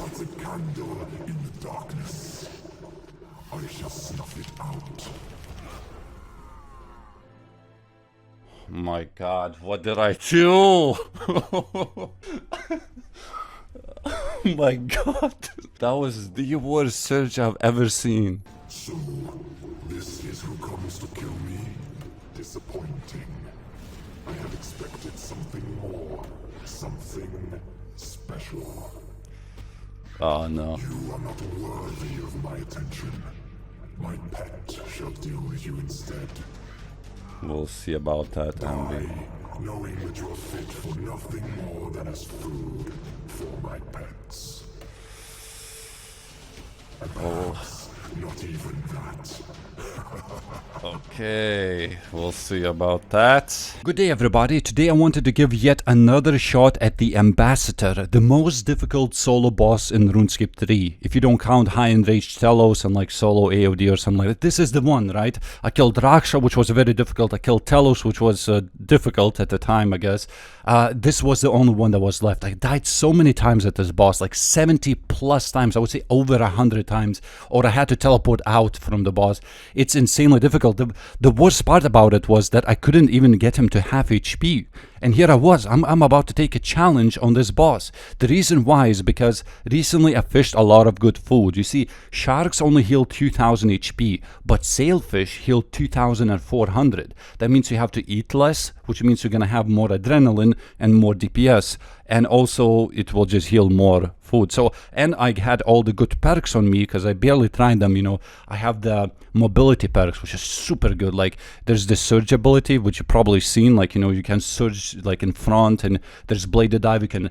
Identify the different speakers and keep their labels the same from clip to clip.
Speaker 1: but a candle in the darkness. I shall snuff it out.
Speaker 2: My God, what did I do? Oh my God, that was the worst search I've ever seen.
Speaker 1: So, this is who comes to kill me? Disappointing. I had expected something more. Something special.
Speaker 2: Oh no.
Speaker 1: You are not worthy of my attention. My pet shall deal with you instead.
Speaker 2: We'll see about that, Envy.
Speaker 1: Knowing that you're fit for nothing more than as food for my pets. And perhaps not even that.
Speaker 2: Okay, we'll see about that. Good day everybody, today I wanted to give yet another shot at the Ambassador, the most difficult solo boss in RuneScape 3. If you don't count high enraged Telos and like solo AOD or something like that, this is the one, right? I killed Raksha, which was very difficult. I killed Telos, which was difficult at the time, I guess. This was the only one that was left. I died so many times at this boss, like 70 plus times, I would say over 100 times, or I had to teleport out from the boss. It's insanely difficult. The worst part about it was that I couldn't even get him to half HP. And here I was, I'm about to take a challenge on this boss. The reason why is because recently I fished a lot of good food. You see, sharks only heal 2000 HP, but sailfish heal 2400. That means you have to eat less, which means you're gonna have more adrenaline and more DPS. And also it will just heal more food. So, and I had all the good perks on me because I barely tried them, you know. I have the mobility perks, which is super good. Like there's the surge ability, which you've probably seen, like, you know, you can surge like in front, and there's bladed dive, you can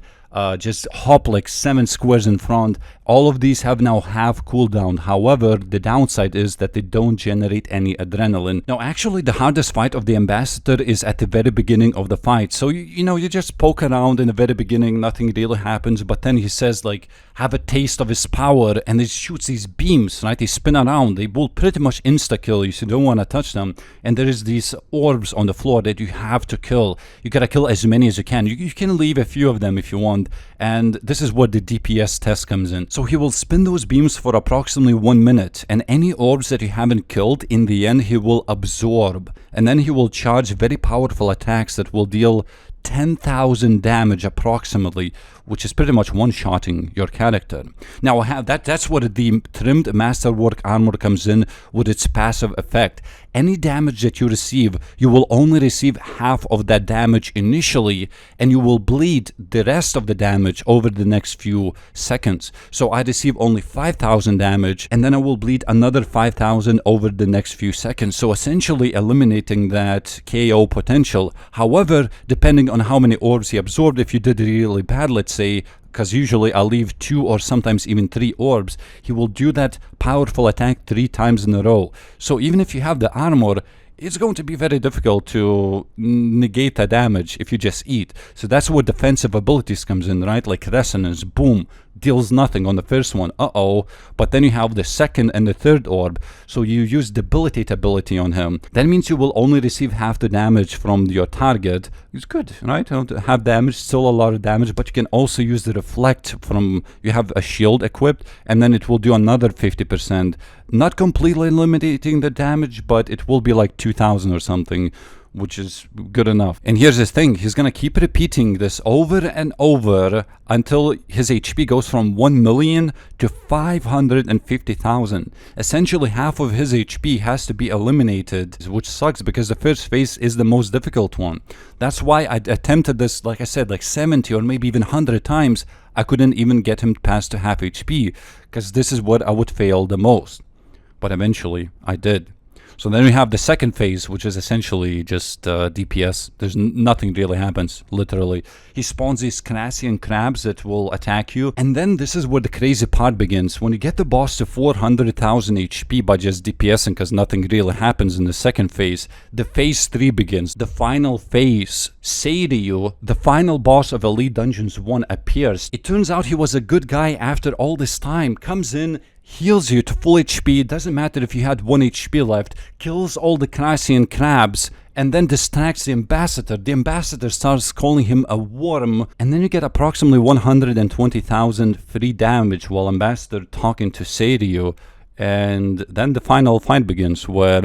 Speaker 2: just hop like 7 squares in front. All of these have now half cooldown. However, the downside is that they don't generate any adrenaline. Now, actually, the hardest fight of the Ambassador is at the very beginning of the fight. So, you know, you just poke around in the very beginning, nothing really happens. But then he says, like, have a taste of his power, and he shoots these beams, right? They spin around. They will pretty much insta-kill you, so you don't want to touch them. And there is these orbs on the floor that you have to kill. You gotta kill as many as you can. You can leave a few of them if you want. And this is where the DPS test comes in. So he will spin those beams for approximately 1 minute, and any orbs that you haven't killed, in the end he will absorb, and then he will charge very powerful attacks that will deal 10,000 damage approximately, which is pretty much one-shotting your character. Now I have that's where the trimmed masterwork armor comes in with its passive effect. Any damage that you receive, you will only receive half of that damage initially, and you will bleed the rest of the damage over the next few seconds. So I receive only 5,000 damage, and then I will bleed another 5,000 over the next few seconds. So essentially eliminating that KO potential. However, depending on how many orbs he absorbed, if you did really bad, let's say, because usually I'll leave 2 or sometimes even 3 orbs, he will do that powerful attack 3 times in a row. So even if you have the armor, it's going to be very difficult to negate the damage if you just eat. So that's where defensive abilities comes in, right? Like Resonance, boom, deals nothing on the first one, but then you have the second and the third orb, so you use debilitate ability on him. That means you will only receive half the damage from your target. It's good, right? Half damage, still a lot of damage, but you can also use the reflect from, you have a shield equipped, and then it will do another 50%. Not completely eliminating the damage, but it will be like 2000 or something, which is good enough. And here's the thing, he's gonna keep repeating this over and over until his HP goes from 1 million to 550,000. Essentially half of his HP has to be eliminated, which sucks because the first phase is the most difficult one. That's why I attempted this, like I said, like 70 or maybe even 100 times. I couldn't even get him past to half HP, because this is what I would fail the most. But eventually I did. So then we have the second phase, which is essentially just DPS. There's nothing really happens, literally. He spawns these Canassian crabs that will attack you. And then this is where the crazy part begins. When you get the boss to 400,000 HP by just DPSing, because nothing really happens in the second phase, the phase 3 begins. The final phase, Seiryu, the final boss of Elite Dungeons 1, appears. It turns out he was a good guy after all this time, comes in, heals you to full HP, doesn't matter if you had 1 HP left, kills all the Canassian crabs, and then distracts the ambassador. The ambassador starts calling him a worm, and then you get approximately 120,000 free damage while ambassador talking to Seiryu. And then the final fight begins, where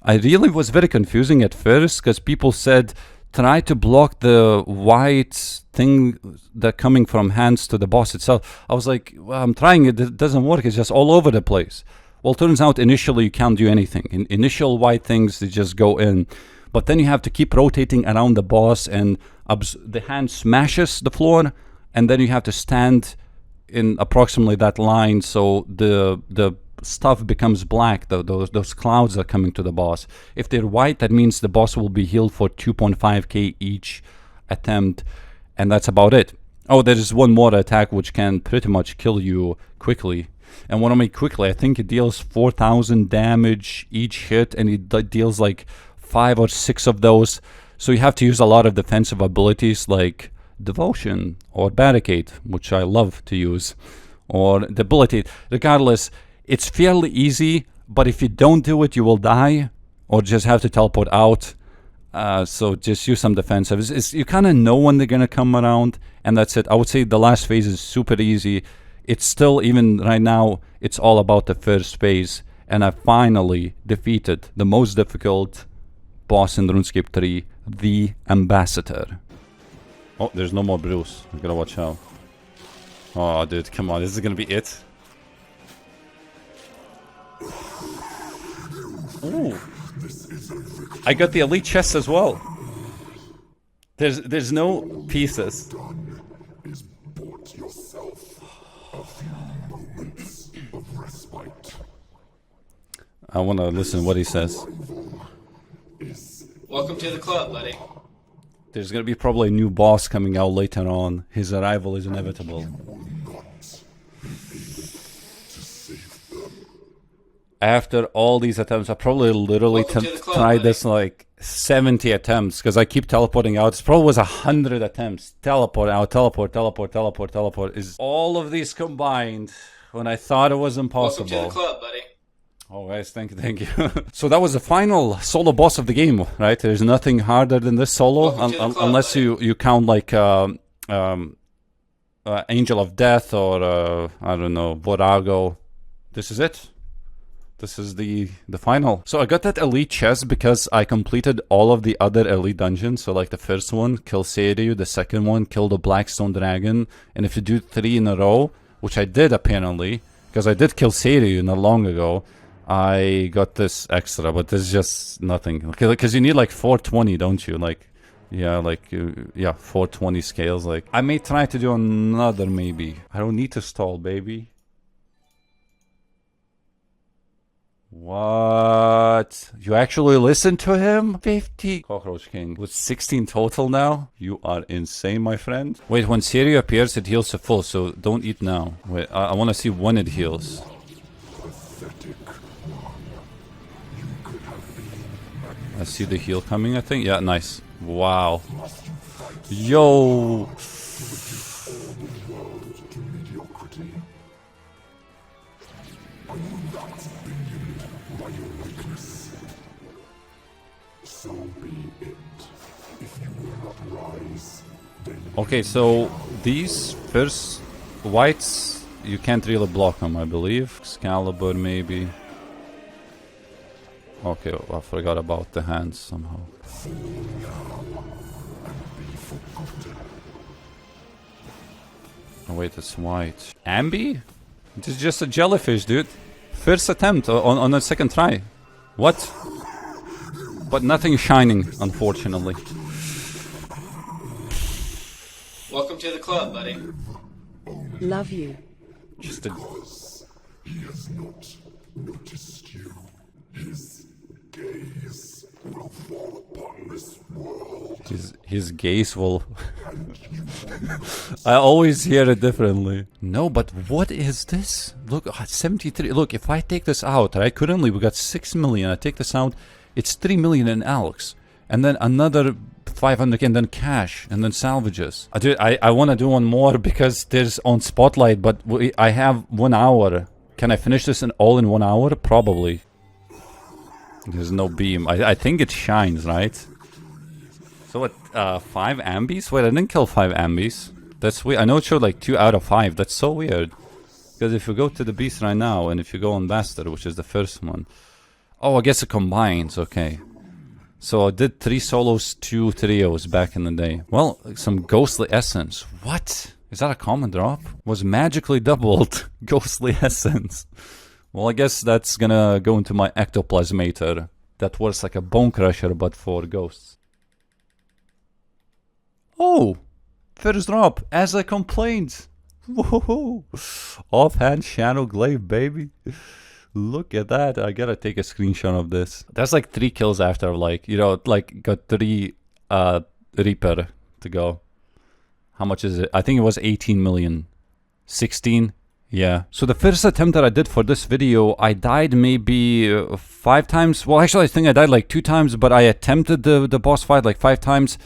Speaker 2: I really was very confusing at first, because people said try to block the white thing that coming from hands to the boss itself. I was like, well, I'm trying it doesn't work, it's just all over the place. Well, turns out initially you can't do anything. Initial white things, they just go in. But then you have to keep rotating around the boss, and the hand smashes the floor, and then you have to stand in approximately that line, so the stuff becomes black, those clouds are coming to the boss. If they're white, that means the boss will be healed for 2.5k each attempt, and that's about it. Oh, there is one more attack which can pretty much kill you quickly. And when I mean quickly, I think it deals 4,000 damage each hit, and it deals like 5 or 6 of those. So you have to use a lot of defensive abilities like Devotion or Barricade, which I love to use, or Debilitate. Regardless, it's fairly easy, but if you don't do it, you will die, or just have to teleport out. So just use some defensive. You kind of know when they're going to come around, and that's it. I would say the last phase is super easy. It's still, even right now, it's all about the first phase. And I finally defeated the most difficult boss in RuneScape 3, the Ambassador. Oh, there's no more Bruce. I gotta watch out. Oh, dude, come on. This is gonna be it. Ooh. I got the elite chest as well. There's no pieces. I want to listen what he says.
Speaker 3: Welcome to the club, buddy.
Speaker 2: There's going to be probably a new boss coming out later on. His arrival is inevitable. After all these attempts, I probably literally tried this like 70 attempts, because I keep teleporting out. It probably was 100 attempts. Teleport out, teleport, teleport, teleport, teleport. Is all of these combined when I thought it was impossible.
Speaker 3: Welcome to the club, buddy.
Speaker 2: Oh, guys, thank you. So that was the final solo boss of the game, right? There's nothing harder than this solo, unless you count like Angel of Death or I don't know, Vorago. This is it. This is the final. So I got that elite chest because I completed all of the other elite dungeons. So like the first one, kill Seiryu. The second one, kill the Blackstone Dragon. And if you do 3 in a row, which I did apparently, because I did kill Seiryu not long ago, I got this extra, but this is just nothing. Because you need like 420, don't you? Like, yeah, like, yeah, 420 scales. Like, I may try to do another maybe. I don't need to stall, baby. What? You actually listened to him? 50 Cockroach King with 16 total now? You are insane, my friend. Wait, when Seiryu appears, it heals to full, so don't eat now. Wait, I want to see when it heals. I see the heal coming, I think. Yeah, nice. Wow. Yo. Okay, so these first whites, you can't really block them, I believe. Excalibur, maybe. Okay, I forgot about the hands somehow. Oh wait, it's white. Ambi? It's just a jellyfish, dude. First attempt on a second try. What? But nothing shining, unfortunately.
Speaker 3: Welcome to the club, buddy.
Speaker 4: Love you.
Speaker 2: Just a...
Speaker 1: He has not noticed you. His gaze will fall upon this world.
Speaker 2: His gaze will... I always hear it differently. No, but what is this? Look, 73. Look, if I take this out, right? Currently, we got 6 million. I take this out, it's 3 million in Alex. And then another 500, and then cash, and then salvages. I want to do one more because there's on Spotlight, but I have 1 hour. Can I finish this all in 1 hour? Probably. There's no beam. I think it shines, right? So what, 5 ambies? Wait, I didn't kill 5 ambies. That's weird. I know it showed like 2 out of 5. That's so weird. Because if you go to the beast right now, and if you go on Bastard, which is the first one. Oh, I guess it combines, okay. So I did 3 solos, 2 trios back in the day. Well, some ghostly essence. What? Is that a common drop? Was magically doubled. Ghostly essence. Well, I guess that's gonna go into my ectoplasmator. That works like a bone crusher, but for ghosts. Oh! First drop, as I complained. Whoa! Offhand Shadow Glaive, baby. Look at that. I gotta take a screenshot of this. That's like 3 kills after, like, you know, like got 3 Reaper to go. How much is it? I think it was 18 million. 16? Yeah. So the first attempt that I did for this video, I died maybe 5 times. Well, actually, I think I died like 2 times, but I attempted the boss fight like 5 times.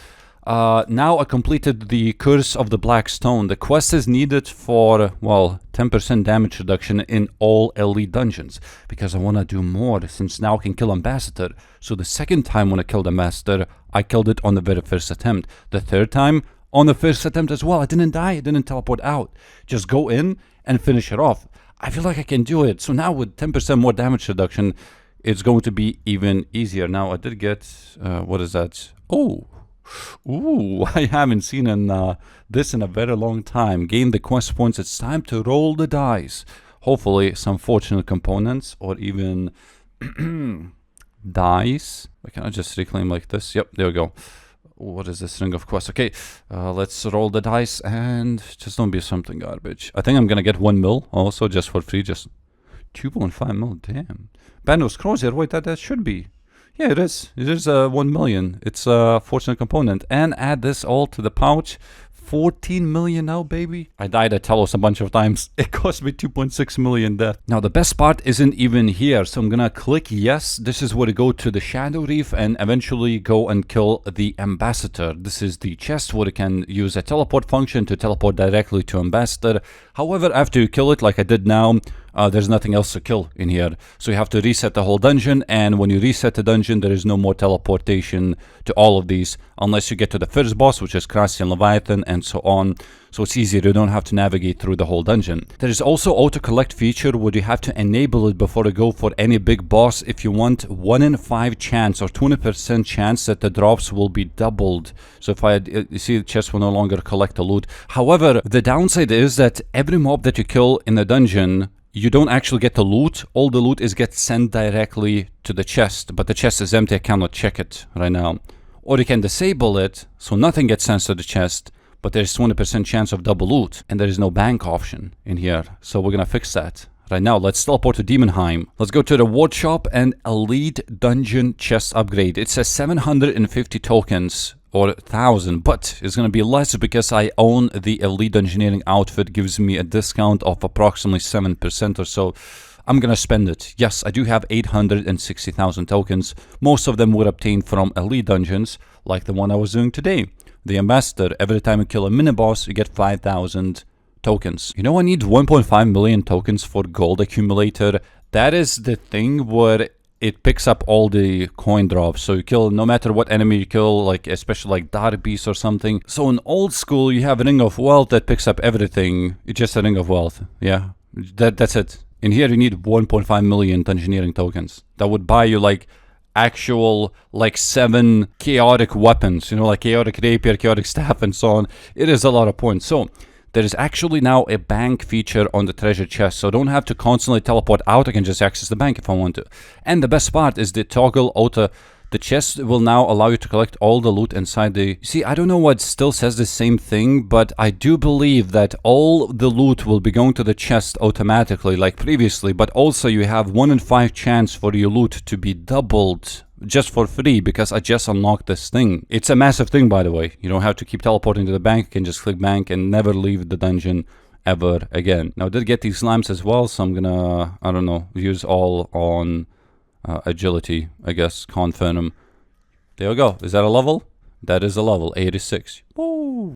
Speaker 2: Now I completed the Curse of the Black Stone. The quest is needed for, well, 10% damage reduction in all elite dungeons. Because I want to do more, since now I can kill Ambassador. So the second time when I killed Ambassador, I killed it on the very first attempt. The third time, on the first attempt as well. I didn't die, I didn't teleport out. Just go in and finish it off. I feel like I can do it. So now with 10% more damage reduction, it's going to be even easier. Now I did get, what is that? Oh! Ooh, I haven't seen this in a very long time. Gain the quest points. It's time to roll the dice. Hopefully some fortunate components or even dice. Why can't I just reclaim like this? Yep, there we go. What is this? Ring of Quest. Okay, let's roll the dice and just don't be something garbage. I think I'm gonna get 1 mil also just for free. Just 2.5 mil. Damn. Bandos Crozier. Wait, that should be. Yeah, it is. It is 1 million. It's a fortunate component. And add this all to the pouch. 14 million now, baby. I died at Telos a bunch of times. It cost me 2.6 million death. Now, the best part isn't even here. So I'm gonna click yes. This is where to go to the Shadow Reef and eventually go and kill the Ambassador. This is the chest where you can use a teleport function to teleport directly to Ambassador. However, after you kill it, like I did now, there's nothing else to kill in here. So you have to reset the whole dungeon, and when you reset the dungeon, there is no more teleportation to all of these, unless you get to the first boss, which is Crassian Leviathan, and so on. So it's easier, you don't have to navigate through the whole dungeon. There is also auto-collect feature where you have to enable it before you go for any big boss if you want 1 in 5 chance or 20% chance that the drops will be doubled. So if you see the chest will no longer collect the loot. However, the downside is that every mob that you kill in the dungeon, you don't actually get the loot. All the loot is get sent directly to the chest, but the chest is empty. I cannot check it right now. Or you can disable it so nothing gets sent to the chest, but there's 20% chance of double loot, and there is no bank option in here. So we're gonna fix that right now. Let's teleport to Demonheim. Let's go to the Ward Shop and Elite Dungeon Chest Upgrade. It says 750 tokens or 1,000, but it's gonna be less because I own the Elite Engineering outfit. Gives me a discount of approximately 7% or so. I'm gonna spend it. Yes, I do have 860,000 tokens. Most of them were obtained from Elite Dungeons, like the one I was doing today. The Ambassador, every time you kill a mini-boss, you get 5,000 tokens. You know, I need 1.5 million tokens for Gold Accumulator. That is the thing where it picks up all the coin drops. So you kill, no matter what enemy you kill, like especially like Dark Beast or something. So in old school, you have a Ring of Wealth that picks up everything. It's just a Ring of Wealth. Yeah, that's it. In here, you need 1.5 million Engineering tokens. That would buy you like actual like 7 chaotic weapons, you know, like chaotic rapier, chaotic staff, and so on. It is a lot of points. So there is actually now a bank feature on the treasure chest, so I don't have to constantly teleport out. I can just access the bank if I want to. And the best part is the toggle auto. The chest will now allow you to collect all the loot inside the... See, I don't know what still says the same thing, but I do believe that all the loot will be going to the chest automatically like previously, but also you have 1 in 5 chance for your loot to be doubled just for free because I just unlocked this thing. It's a massive thing, by the way. You don't have to keep teleporting to the bank. You can just click bank and never leave the dungeon ever again. Now, I did get these lamps as well, so I'm gonna, I don't know, use all on... agility, I guess, confirm them. There we go. Is that a level? That is a level, 86. Woo!